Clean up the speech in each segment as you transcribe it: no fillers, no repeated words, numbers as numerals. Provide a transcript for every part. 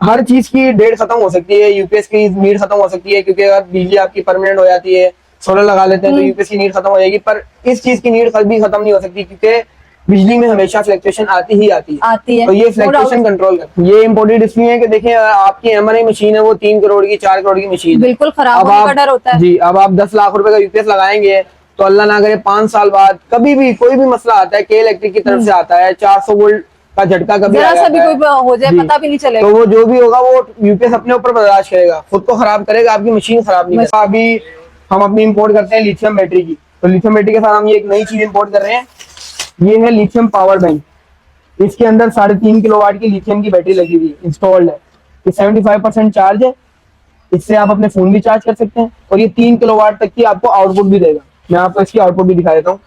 हर चीज की डेट खत्म हो सकती है, यूपीएस की नीड खत्म हो सकती है, क्योंकि अगर बिजली आपकी परमानेंट हो जाती है, सोलर लगा लेते हैं तो यूपीएस की नीड खत्म हो जाएगी। पर इस चीज की नीड कभी खत्म नहीं हो सकती, क्योंकि बिजली में हमेशा फ्लक्चुएशन आती ही आती है। तो ये फ्लक्चुएशन कंट्रोल कर, ये इम्पोर्टेड इसलिए है कि देखिए आपकी एमआरआई मशीन है वो 3 करोड़ की 4 करोड़ की मशीन, बिल्कुल खराब होने का डर होता है जी। अब आप 10 लाख रुपए का यूपीएस लगाएंगे तो अल्लाह ना करे 5 साल बाद कभी भी कोई भी मसला आता है, के इलेक्ट्रिक की तरफ से आता है, 400 वोल्ट का झटका कभी आ जाता है, कोई हो जाए पता भी नहीं चलेगा, तो वो जो भी होगा वो यूपीएस अपने ऊपर बर्दाश्त करेगा, खुद को खराब करेगा, आपकी मशीन खराब नहीं करेगा। अभी हम अपनी इंपोर्ट करते हैं लिथियम बैटरी की, तो लिथियम बैटरी के साथ हम ये एक नई चीज इंपोर्ट कर रहे हैं, ये है लिथियम पावर बैंक। इसके अंदर 3.5 किलोवाट की लिथियम की बैटरी लगी हुई इंस्टॉल्ड है। ये 75% चार्ज है, इससे आप अपने फोन भी चार्ज कर सकते हैं, और ये 3 किलोवाट तक की आपको आउटपुट भी देगा। मैं आपको इसकी आउटपुट भी दिखा देता हूँ।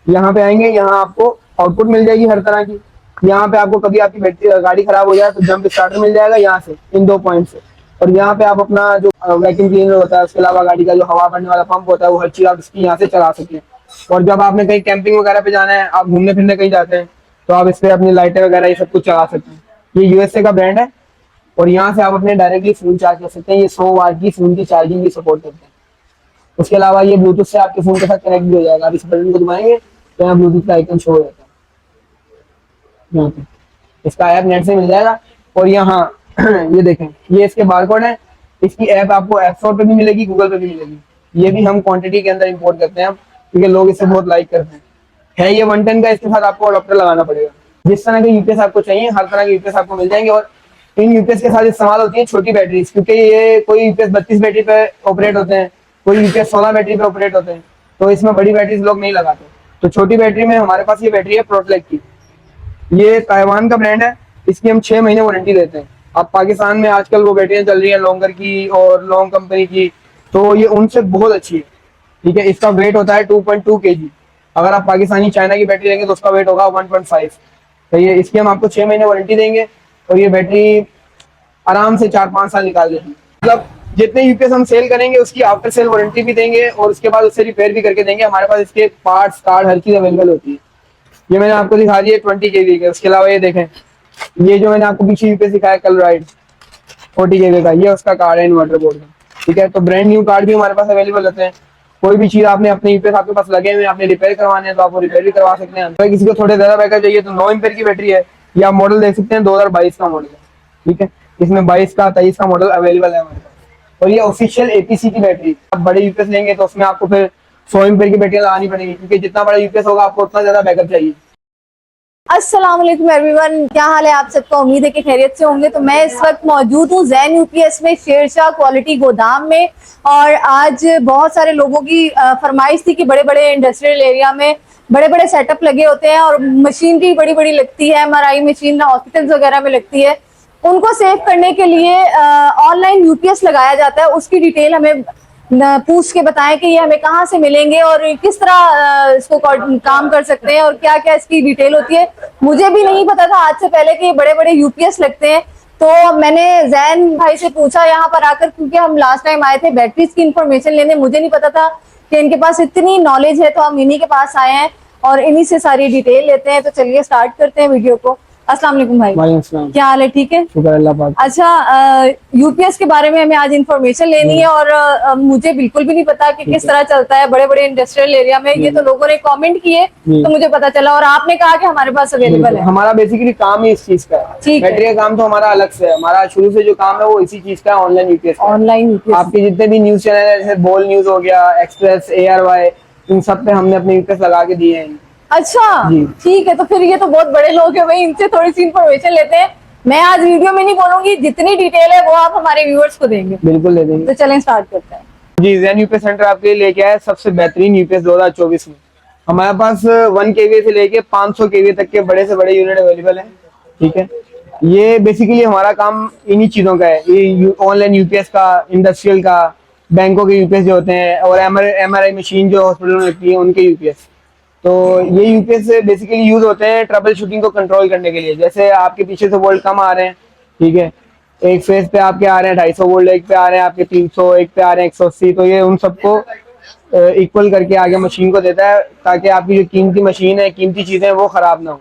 यहाँ पे आएंगे, यहाँ आपको आउटपुट मिल जाएगी हर तरह की। यहाँ पे आपको कभी आपकी बैटरी गाड़ी खराब हो जाए तो जंप स्टार्टर मिल जाएगा यहाँ से, इन 2 पॉइंट से। और यहाँ पे आप अपना जो वैक्यूम क्लीनर होता है, उसके अलावा गाड़ी का जो हवा भरने वाला पंप होता है, वो हर चीज आप इसकी यहाँ से चला सकते हैं। और जब आपने कहीं कैंपिंग वगैरह पे जाना है, आप घूमने फिरने कहीं जाते हैं, तो आप इस पे अपनी लाइटें वगैरह ये सब कुछ चला सकते हैं। ये यूएसए का ब्रांड है, और यहाँ से आप अपने डायरेक्टली फोन चार्ज कर सकते हैं। ये 100 वाट की फोन की चार्जिंग भी सपोर्ट करते हैं। उसके अलावा ये ब्लूटूथ से आपके फोन के साथ कनेक्ट भी हो जाएगा। आप इस बटन को दबाएंगे तो यहाँ ब्लूटूथ का आइकन शो हो जाता है, यहाँ पे इसका ऐप नेट से मिल जाएगा। और यहाँ ये देखें, ये इसके बारकोड है। इसकी ऐप आपको ऐप स्टोर पे भी मिलेगी, गूगल पे भी मिलेगी। ये भी हम क्वांटिटी के अंदर इंपोर्ट करते हैं, क्योंकि लोग इसे बहुत लाइक करते हैं। ये 1 टन का, इसके साथ आपको अडॉप्टर लगाना पड़ेगा। जिस तरह के यूपीएस आपको चाहिए, हर तरह के यूपीएस आपको मिल जाएंगे। और इन यूपीएस के साथ इस्तेमाल होती है छोटी बैटरीज, क्योंकि ये कोई यूपीएस 32 बैटरी पे ऑपरेट होते हैं, कोई यूपीएस 16 बैटरी पे ऑपरेट होते हैं, तो इसमें बड़ी बैटरीज लोग नहीं लगाते। तो छोटी बैटरी में हमारे पास ये बैटरी है प्रोटलेक की, ये ताइवान का ब्रांड है। इसकी हम 6 महीने वारंटी देते हैं। अब पाकिस्तान में आजकल वो बैटरियां चल रही है लॉन्गर की और लॉन्ग कंपनी की, तो ये उनसे बहुत अच्छी है, ठीक है। इसका वेट होता है 2.2 kg। अगर आप पाकिस्तानी चाइना की बैटरी लेंगे तो उसका वेट होगा 1.5। तो ये इसकी हम आपको 6 महीने वारंटी देंगे, और ये बैटरी आराम से 4-5 साल निकाल देती है। मतलब जितने यूपीएस हम सेल करेंगे उसकी आफ्टर सेल वारंटी भी देंगे, और उसके बाद उससे रिपेयर भी करके देंगे। हमारे पास इसके पार्ट्स कार्ड हर चीज अवेलेबल होती है। ये मैंने आपको दिखा दिया 20 kg के। उसके अलावा ये देखें, ये जो मैंने आपको पीछे यूपीएस दिखाया कल राइड 40 kg का, ये उसका कार्ड है इन्वर्टर बोर्ड का, ठीक है। तो ब्रांड न्यू कार्ड भी हमारे पास अवेलेबल होते हैं। कोई भी चीज आपने अपने यूपीएस आपके पास लगे हुए आपने रिपेयर करवाने हैं तो आप वो रिपेयर भी करवा सकते हैं। तो किसी को थोड़े ज्यादा बैकअप चाहिए तो 9 एम्पीयर की बैटरी है। ये आप मॉडल देख सकते हैं, 2022 का मॉडल है, ठीक है। इसमें 22 का 23 का मॉडल अवेलेबल है हमारे पास। और ये ऑफिशियल एपीसी की बैटरी। आप बड़े यूपीएस लेंगे तो उसमें आपको फिर 100 एम्पीयर की बैटरी लगानी पड़ेगी, क्योंकि जितना बड़ा यूपीएस होगा आपको उतना ज्यादा बैकअप चाहिए। अस्सलाम वालेकुम एवरीवन, क्या हाल है आप सबका? उम्मीद है कि खैरियत से होंगे। तो मैं इस वक्त मौजूद हूँ जैन यूपीएस में, शेरशाह क्वालिटी गोदाम में। और आज बहुत सारे लोगों की फरमाइश थी कि बड़े बड़े इंडस्ट्रियल एरिया में बड़े बड़े सेटअप लगे होते हैं और मशीनरी बड़ी बड़ी लगती है, एमआरआई मशीन हॉस्पिटल्स वगैरह में लगती है। उनको सेव करने के लिए ऑनलाइन यूपीएस लगाया जाता है। उसकी डिटेल हमें पूछ के बताएं कि ये हमें कहाँ से मिलेंगे और किस तरह इसको काम कर सकते हैं और क्या क्या इसकी डिटेल होती है। मुझे भी नहीं पता था आज से पहले कि बड़े बड़े यूपीएस लगते हैं। तो मैंने जैन भाई से पूछा यहाँ पर आकर, क्योंकि हम लास्ट टाइम आए थे बैटरीज की इंफॉर्मेशन लेने। मुझे नहीं पता था कि इनके पास इतनी नॉलेज है, तो हम इन्हीं के पास आए हैं और इन्हीं से सारी डिटेल लेते हैं। तो चलिए स्टार्ट करते हैं वीडियो को। अस्सलाम वालेकुम भाई। क्या हाल है? ठीक है, शुक्र अल्लाह पाक। अच्छा, यूपीएस के बारे में हमें आज इन्फॉर्मेशन लेनी है और मुझे बिल्कुल भी नहीं पता कि किस तरह चलता है बड़े बड़े इंडस्ट्रियल एरिया में। ये तो लोगों ने कमेंट किए तो मुझे पता चला, और आपने कहा कि हमारे पास अवेलेबल है। हमारा बेसिकली काम ही इस चीज का है, ठीक है। बैटरी का काम तो हमारा अलग से है। हमारा शुरू से जो काम है वो इसी चीज का है, ऑनलाइन यूपीएस। ऑनलाइन यूपीएस आपके जितने भी न्यूज चैनल है, जैसे बोल न्यूज हो गया, एक्सप्रेस, ARY, इन सब पे हमने अपने यूपीएस लगा के दिए हैं। अच्छा, ठीक है। तो फिर ये तो बहुत बड़े लोग हैं भाई, इनसे थोड़ी सी इन्फॉर्मेशन लेते हैं। मैं आज वीडियो में नहीं बोलूंगी, जितनी डिटेल है वो आप हमारे व्यूअर्स को देंगे। बिल्कुल दे देंगे। तो चलें स्टार्ट करते हैं। जी, जैन यूपीएस सेंटर आपके लिए लेके आया सबसे बेहतरीन यूपीएस 2024 में। हमारे पास 1 kVA से लेके 500 kVA तक के बड़े से बड़े यूनिट अवेलेबल है, ठीक है। ये बेसिकली हमारा काम इन्हीं चीजों का है, ये ऑनलाइन यूपीएस का, इंडस्ट्रियल का, बैंकों के यूपीएस जो होते हैं, और MRI मशीन जो हॉस्पिटल में लगती है उनके यूपीएस। तो ये यूपीएस बेसिकली यूज होते हैं ट्रबल शूटिंग को कंट्रोल करने के लिए। जैसे आपके पीछे से वोल्ट कम आ रहे हैं, ठीक है, एक फेज पे आपके आ रहे हैं 250 वोल्ट, एक पे आ रहे हैं आपके 300, एक पे आ रहे हैं 180, तो ये उन सबको इक्वल करके आगे मशीन को देता है, ताकि आपकी जो कीमती मशीन है, कीमती चीजें वो खराब ना हो।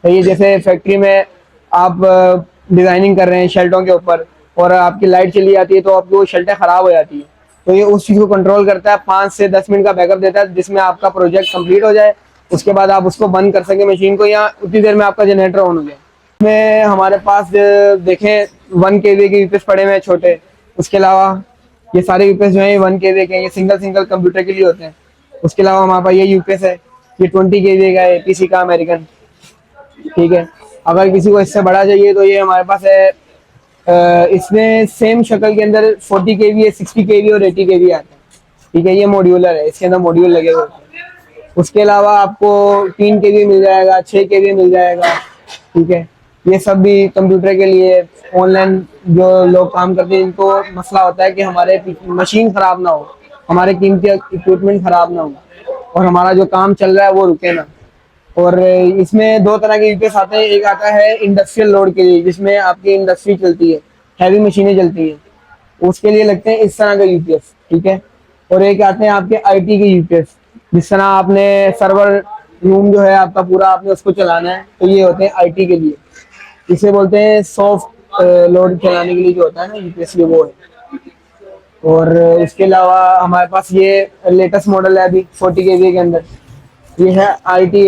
तो ये जैसे फैक्ट्री में आप डिजाइनिंग कर रहे हैं शर्टों के ऊपर और आपकी लाइट चली जाती है तो आपकी वो शर्टें खराब हो जाती है, तो ये उस चीज को कंट्रोल करता है। 5 से 10 मिनट का बैकअप देता है जिसमें आपका प्रोजेक्ट कंप्लीट हो जाए, उसके बाद आप उसको बंद कर सके मशीन को, या उतनी देर में आपका जनरेटर ऑन हो जाए। इसमें हमारे पास देखें 1 kVA के यूपीएस पड़े हुए हैं छोटे, उसके अलावा ये सारे यूपीएस जो है 1 kVA के हैं, ये सिंगल सिंगल कंप्यूटर के लिए होते हैं। उसके अलावा हमारे पास ये यूपीएस है, ये 20 kVA का है, एपीसी का अमेरिकन, ठीक है। अगर किसी को इससे बड़ा चाहिए तो ये हमारे पास है, इसमें सेम शक्ल के अंदर 40 kVA, 60 kVA और 80 kVA आता है, ठीक है। ये मॉड्यूलर है, इसके अंदर मॉड्यूल लगे हुए हैं। उसके अलावा आपको 3 kVA मिल जाएगा, 6 kVA मिल जाएगा, ठीक है। ये सब भी कंप्यूटर के लिए, ऑनलाइन जो लोग काम करते हैं इनको मसला होता है कि हमारे मशीन खराब ना हो, हमारे कीमती इक्विपमेंट खराब ना हो और हमारा जो काम चल रहा है वो रुके ना। और इसमें 2 तरह के यूपीएस आते हैं, एक आता है इंडस्ट्रियल लोड के लिए जिसमें आपकी इंडस्ट्री चलती है, हैवी मशीनें चलती हैं, उसके लिए लगते हैं इस तरह के यूपीएस, ठीक है। और एक आते हैं आपके आईटी के यूपीएस, जिस तरह आपने सर्वर रूम जो है आपका पूरा आपने उसको चलाना है, तो ये होते हैं आईटी के लिए, इसे बोलते हैं सॉफ्ट लोड चलाने के लिए जो होता है ना यूपीएस, ये वो है। और इसके अलावा हमारे पास ये लेटेस्ट मॉडल है अभी 40 kVA के अंदर, ये है आई टी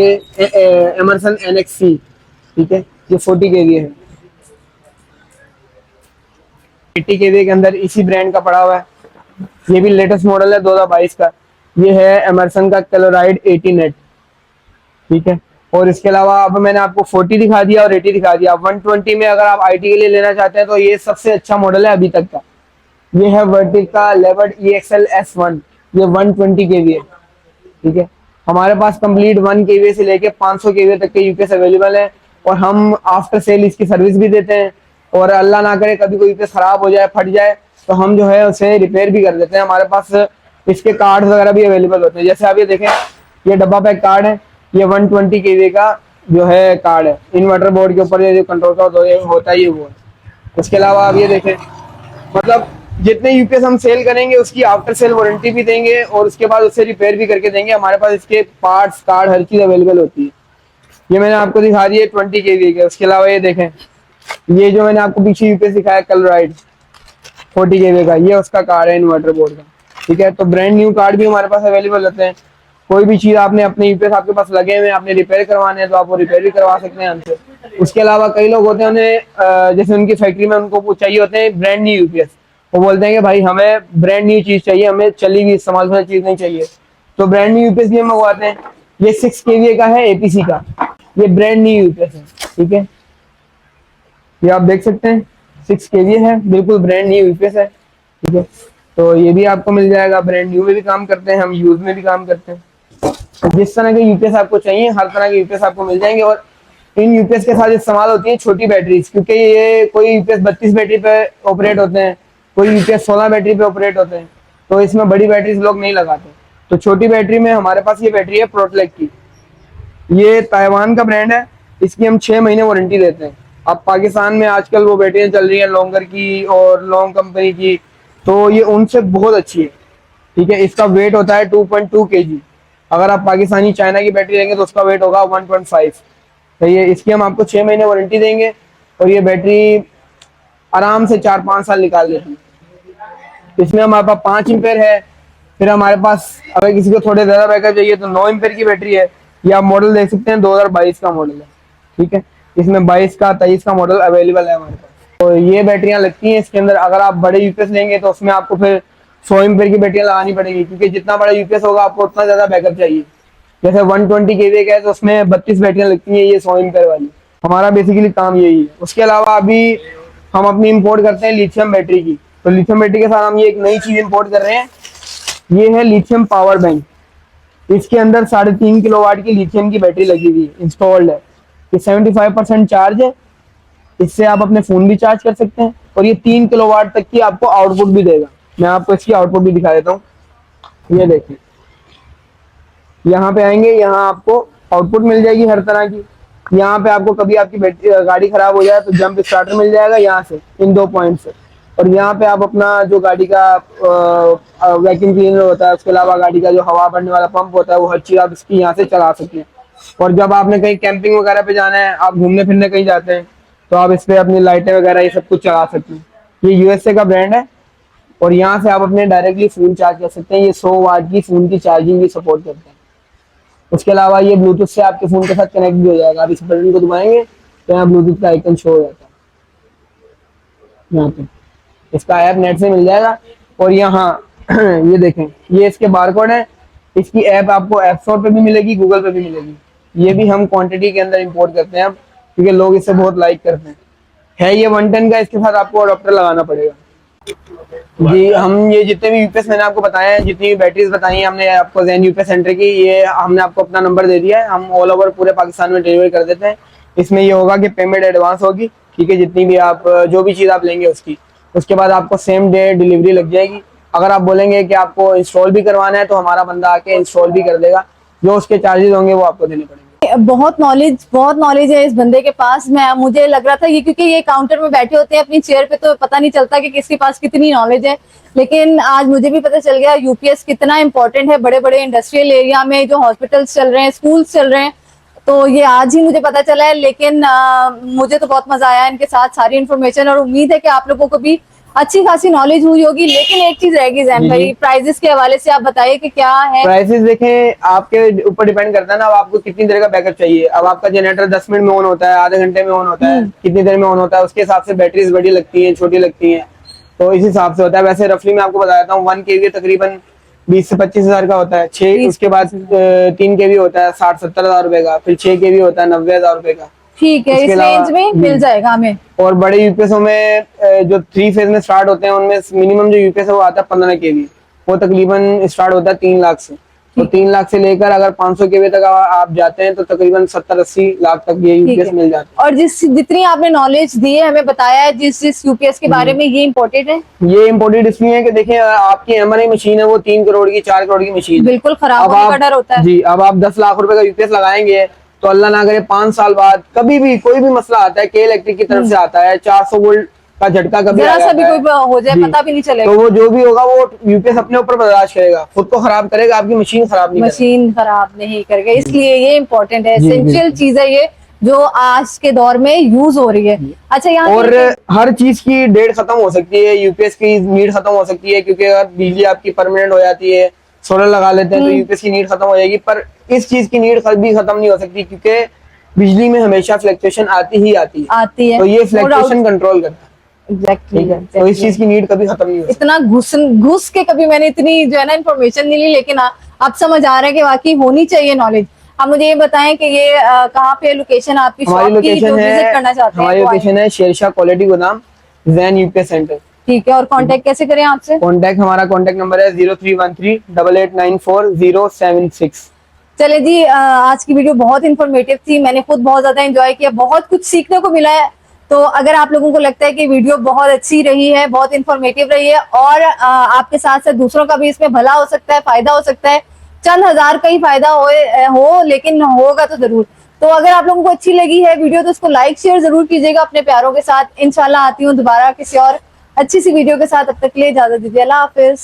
एमरसन NXC, ठीक है। ये 40 kVA है। 80 kVA के अंदर इसी ब्रांड का पड़ा हुआ है, ये भी लेटेस्ट मॉडल है 2022 का, ये है एमरसन का क्लोराइड 80 नेट, ठीक है। और इसके अलावा अब मैंने आपको 40 दिखा दिया और 80 दिखा दिया। 120 में अगर आप आईटी के लिए लेना चाहते हैं तो ये सबसे अच्छा मॉडल है अभी तक का, ये है वर्टिका लेवर्ड EXL S1, ये 120 kVA, ठीक है। हमारे पास कंप्लीट 1 kVA से लेके 500 kVA तक के यूपीएस अवेलेबल है और हम आफ्टर सेल इसकी सर्विस भी देते हैं। और अल्लाह ना करे कभी कोई यूपीएस खराब हो जाए, फट जाए, तो हम जो है उसे रिपेयर भी कर देते हैं। हमारे पास इसके कार्ड वगैरह भी अवेलेबल होते हैं, जैसे आप ये देखें, ये डब्बा पैक कार्ड है, ये 120 kVA का जो है कार्ड है, इन्वर्टर बोर्ड के ऊपर जो कंट्रोल का होता है ये वो है। उसके अलावा आप ये देखें, मतलब जितने यूपीएस हम सेल करेंगे उसकी आफ्टर सेल वारंटी भी देंगे और उसके बाद उसे रिपेयर भी करके देंगे। हमारे पास इसके पार्ट्स कार्ड हर चीज अवेलेबल होती है। ये मैंने आपको दिखा दिया 20 kVA के। उसके अलावा ये देखें, ये जो मैंने आपको पीछे यूपीएस दिखाया क्लोराइड 40 kVA का, ये उसका कार्ड है इन्वर्टर बोर्ड का, ठीक है। तो ब्रांड न्यू कार्ड भी हमारे पास अवेलेबल होते हैं। कोई भी चीज आपने अपने यूपीएस आपके पास लगे हुए आपने रिपेयर करवाने हैं तो आप वो रिपेयर भी करवा सकते हैं हमसे। उसके अलावा कई लोग होते हैं उन्हें जैसे उनकी फैक्ट्री में उनको चाहिए होते हैं ब्रांड न्यू यूपीएस, वो बोलते हैं कि भाई हमें ब्रांड न्यू चीज चाहिए, हमें चली हुई इस्तेमाल वाली चीज नहीं चाहिए, तो ब्रांड न्यू यूपीएस भी हम मंगवाते हैं। ये 6 kVA का है एपीसी का, ये ब्रांड न्यू यूपीएस है, ठीक है। ये आप देख सकते हैं 6 kVA है, बिल्कुल ब्रांड न्यू यूपीएस है, ठीक है। तो ये भी आपको मिल जाएगा, ब्रांड न्यू में भी काम करते हैं हम, यूज में भी काम करते हैं। जिस तरह के यूपीएस आपको चाहिए हर तरह के यूपीएस आपको मिल जाएंगे। और इन यूपीएस के साथ इस्तेमाल होती है छोटी बैटरीज, क्योंकि ये कोई यूपीएस 32 बैटरी पे ऑपरेट होते हैं, कोई यूपीएस 16 बैटरी पे ऑपरेट होते हैं, तो इसमें बड़ी बैटरीज लोग नहीं लगाते। तो छोटी बैटरी में हमारे पास ये बैटरी है प्रोटलेक की, ये ताइवान का ब्रांड है, इसकी हम 6 महीने वारंटी देते हैं। अब पाकिस्तान में आजकल वो बैटरियां चल रही हैं लॉन्गर की और लॉन्ग कंपनी की, तो ये उनसे बहुत अच्छी है, ठीक है। इसका वेट होता है 2.2 kg। अगर आप पाकिस्तानी चाइना की बैटरी लेंगे तो उसका वेट होगा 1.5। तो ये इसकी हम आपको 6 महीने वारंटी देंगे और ये बैटरी आराम से 4-5 साल निकाल देती है। इसमें हमारे पास 5 एम्पेयर है, फिर हमारे पास अगर किसी को थोड़े ज्यादा बैकअप चाहिए तो 9 एम्पेयर की बैटरी है। ये आप मॉडल देख सकते हैं 2022 का मॉडल है, ठीक है। इसमें 22 का 23 का मॉडल अवेलेबल है हमारे पास। तो ये बैटरियां लगती हैं इसके अंदर। अगर आप बड़े यूपीएस लेंगे तो उसमें आपको फिर 100 एम्पेयर की बैटरियां लगानी पड़ेगी, क्योंकि जितना बड़ा यूपीएस होगा आपको उतना ज्यादा बैकअप चाहिए। जैसे 120 kVA का है तो उसमें 32 बैटरियां लगती हैं, ये 100 एम्पेयर वाली। हमारा बेसिकली काम यही है। उसके अलावा अभी हम अपनी इंपोर्ट करते हैं लिथियम बैटरी की, तो लिथियम बैटरी के साथ हम ये एक नई चीज इंपोर्ट कर रहे हैं, ये है लिथियम पावर बैंक। इसके अंदर 3.5 किलोवाट की लिथियम की बैटरी लगी हुई इंस्टॉल्ड है। ये 75% चार्ज है, इससे आप अपने फोन भी चार्ज कर सकते हैं और ये 3 किलोवाट तक की आपको आउटपुट भी देगा। मैं आपको इसकी आउटपुट भी दिखा देता हूँ। ये देखिए, यहाँ पे आएंगे, यहाँ आपको आउटपुट मिल जाएगी हर तरह की। यहाँ पे आपको कभी आपकी गाड़ी खराब हो जाए तो जंप स्टार्टर मिल जाएगा यहाँ से, इन 2 पॉइंट से। और यहाँ पे आप अपना जो गाड़ी का वैक्यूम क्लीनर होता है, उसके अलावा गाड़ी का जो हवा भरने वाला पंप होता है, वो हर चीज आप इसकी यहाँ से चला सकते हैं। और जब आपने कहीं कैंपिंग वगैरह पे जाना है, आप घूमने फिरने कहीं जाते हैं तो आप इस पे अपनी लाइटें वगैरह ये सब कुछ चला सकते हैं। ये यूएसए का ब्रांड है और यहाँ से आप अपने डायरेक्टली फोन चार्ज कर सकते हैं। ये 100 वाट की फोन की चार्जिंग भी सपोर्ट करते हैं। उसके अलावा ये ब्लूटूथ से आपके फोन के साथ कनेक्ट भी हो जाएगा। आप इस बटन को दबाएंगे तो यहाँ ब्लूटूथ का आइकन शो हो जाता है। यहाँ पे इसका ऐप नेट से मिल जाएगा। और यहाँ ये देखें, ये इसके बारकोड है। इसकी ऐप आपको ऐप स्टोर पे भी मिलेगी, गूगल पे भी मिलेगी। ये भी हम क्वांटिटी के अंदर इंपोर्ट करते हैं अब, क्योंकि लोग इसे बहुत लाइक करते हैं। है ये 110 का, इसके साथ आपको अडॉप्टर लगाना पड़ेगा। जी, हम ये जितने भी यूपीएस मैंने आपको बताए हैं, जितनी भी बैटरीज बताई हैं हमने आपको जैन यूपीएस सेंटर की, ये हमने आपको अपना नंबर दे दिया है। हम ऑल ओवर पूरे पाकिस्तान में डिलीवर कर देते हैं। इसमें ये होगा कि पेमेंट एडवांस होगी, ठीक है, जितनी भी आप जो भी चीज़ आप लेंगे उसकी। उसके बाद आपको सेम डे डिलीवरी लग जाएगी। अगर आप बोलेंगे कि आपको इंस्टॉल भी करवाना है तो हमारा बंदा आके इंस्टॉल भी कर देगा। जो उसके चार्जेस होंगे वो आपको देने पड़ेंगे। बहुत नॉलेज है इस बंदे के पास। मुझे लग रहा था ये, क्योंकि ये काउंटर में बैठे होते हैं अपनी चेयर पे, तो पता नहीं चलता कि किसके पास कितनी नॉलेज है। लेकिन आज मुझे भी पता चल गया यूपीएस कितना इंपॉर्टेंट है बड़े बड़े इंडस्ट्रियल एरिया में, जो हॉस्पिटल्स चल रहे हैं, स्कूल्स चल रहे हैं। तो ये आज ही मुझे पता चला है। लेकिन मुझे तो बहुत मजा आया इनके साथ सारी इन्फॉर्मेशन, और उम्मीद है कि आप लोगों को भी अच्छी खासी नॉलेज हुई होगी। लेकिन एक चीज रहेगी जैन भाई, प्राइजेस के हवाले से आप बताइए कि क्या है। प्राइसेस देखें, आपके ऊपर डिपेंड करता है ना, अब आपको कितनी देर का बैकअप चाहिए। अब आपका जनरेटर 10 मिनट में ऑन होता है, आधे घंटे में ऑन होता है, कितनी देर में ऑन होता है, उसके हिसाब से बैटरीज बड़ी लगती हैं, छोटी लगती हैं, तो इस हिसाब से होता है। वैसे रफली मैं आपको बता देता हूँ, 1 kVA तकरीबन 20 से 25 हजार का होता है। 6 उसके बाद 3 kVA होता है 60-70 हजार रुपए का, फिर 6 kVA होता है 90 हजार रुपए का। ठीक है, इस रेंज में मिल जाएगा हमें। और बड़े यूपीएसओ में जो 3 फेज में स्टार्ट होते हैं, उनमें मिनिमम जो यूपीएस है वो आता है 15 kVA। वो तकरीबन स्टार्ट होता है 3 लाख से। तो 3 लाख से लेकर अगर 500 kVA तक आप जाते हैं तो तकरीबन 70-80 लाख तक ये यूपीएस मिल जाता है। और जितनी आपने नॉलेज दी है, हमें बताया है जिस यूपीएस के बारे में, ये इम्पोर्टेंट है। ये इम्पोर्टेंट इसलिए है कि देखिए, आपकी एमआरआई मशीन है वो 3 करोड़ की, 4 करोड़ की मशीन, बिल्कुल खराब होने का डर होता है। जी, अब आप 10 लाख रुपए का यूपीएस लगाएंगे तो अल्लाह ना करे 5 साल बाद कभी भी कोई भी मसला आता है, के इलेक्ट्रिक की तरफ से आता है, 400 वोल्ट का झटका कभी जरा सा भी कोई हो जाए पता भी नहीं चलेगा। तो वो जो भी होगा वो यूपीएस अपने ऊपर बर्दाश्त करेगा, खुद को खराब करेगा, आपकी मशीन खराब नहीं करेगा। इसलिए ये इम्पोर्टेंट है, एसेंशियल चीज है ये, जो आज के दौर में यूज हो रही है। अच्छा, यहाँ और हर चीज की डेट खत्म हो सकती है, यूपीएस की नीड खत्म हो सकती है, क्योंकि अगर बिजली आपकी परमानेंट हो जाती है, सोलर लगा लेते हैं तो यूपीएस की नीड खत्म हो जाएगी। पर इस चीज की नीड कभी खत्म नहीं हो सकती, क्योंकि बिजली में हमेशा फ्लक्चुएशन आती है। तो ये फ्लक्चुएशन कंट्रोल करता है। एग्जैक्टली तो इस चीज की नीड कभी खत्म नहीं हो सकती। इतना घुस के कभी मैंने इतनी जो है ना इन्फॉर्मेशन नहीं ली, लेकिन अब समझ आ रहा है कि वाकई होनी चाहिए नॉलेज। आप मुझे ये बताएं कि ये कहाँ पे लोकेशन आपकी शॉप की, जो विजिट करना चाहते हैं? हमारी लोकेशन है शेरशाह क्वालिटी गोदाम, जैन यूपीएस सेंटर। ठीक है, और कांटेक्ट कैसे करें आपसे? हमारा कांटेक्ट नंबर है 03138894 076। चले जी, आज की वीडियो बहुत इन्फॉर्मेटिव थी, मैंने खुद बहुत ज्यादा एंजॉय किया, बहुत कुछ सीखने को मिला है। तो अगर आप लोगों को लगता है कि वीडियो बहुत अच्छी रही है, बहुत इन्फॉर्मेटिव रही है, और आपके साथ साथ दूसरों का भी इसमें भला हो सकता है, फायदा हो सकता है, चंद हजार का ही फायदा हो लेकिन होगा तो जरूर। तो अगर आप लोगों को अच्छी लगी है वीडियो तो उसको लाइक शेयर जरूर कीजिएगा अपने प्यारों के साथ। इंशाल्लाह आती हूँ दोबारा किसी और अच्छी सी वीडियो के साथ, अब तक के लिए इजाजत दीजिए। अल्लाह हाफिज।